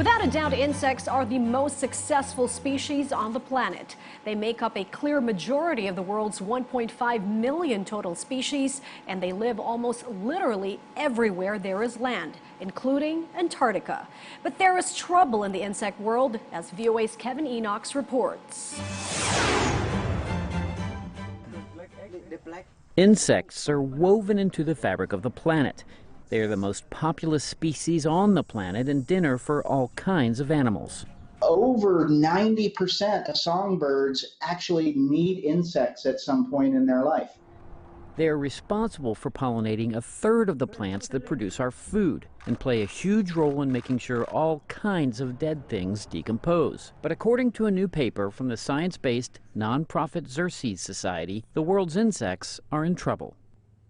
Without a doubt, insects are the most successful species on the planet. They make up a clear majority of the world's 1.5 million total species, and they live almost literally everywhere there is land, including Antarctica. But there is trouble in the insect world, as VOA's Kevin Enochs reports. Insects are woven into the fabric of the planet. They are the most populous species on the planet and dinner for all kinds of animals. Over 90% of songbirds actually need insects at some point in their life. They are responsible for pollinating a third of the plants that produce our food and play a huge role in making sure all kinds of dead things decompose. But according to a new paper from the science-based nonprofit Xerces Society, the world's insects are in trouble.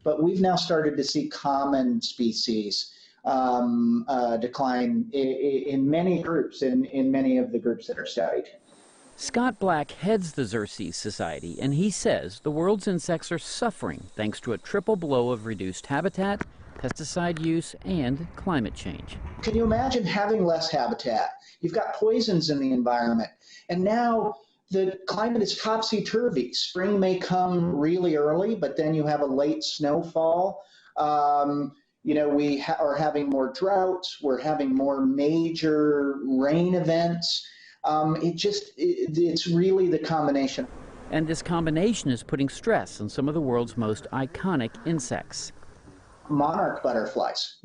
But we've now started to see common species decline in many groups, in many of the groups that are studied. Scott Black heads the Xerces Society, and he says the world's insects are suffering thanks to a triple blow of reduced habitat, pesticide use, and climate change. Can you imagine having less habitat? You've got poisons in the environment, and now the climate is topsy-turvy. Spring may come really early, but then you have a late snowfall. We are having more droughts. We're having more major rain events. It's really the combination. And this combination is putting stress on some of the world's most iconic insects. Monarch butterflies,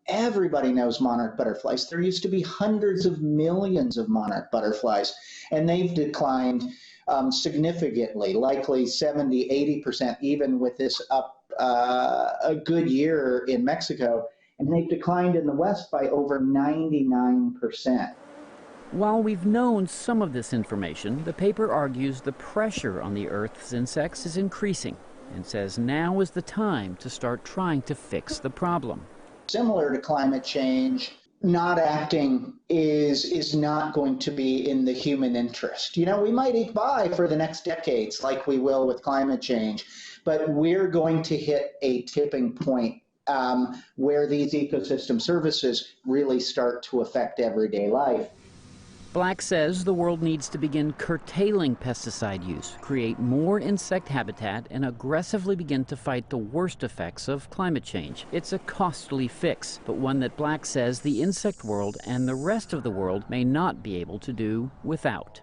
everybody knows monarch butterflies. There used to be hundreds of millions of monarch butterflies, and they've declined significantly, likely 70–80%, even with this a good year in Mexico. And they've declined in the West by over 99%. While we've known some of this information, the paper argues the pressure on the Earth's insects is increasing and says now is the time to start trying to fix the problem. Similar to climate change, not acting is not going to be in the human interest. We might eke by for the next decades like we will with climate change, but we're going to hit a tipping point where these ecosystem services really start to affect everyday life. Black says the world needs to begin curtailing pesticide use, create more insect habitat, and aggressively begin to fight the worst effects of climate change. It's a costly fix, but one that Black says the insect world and the rest of the world may not be able to do without.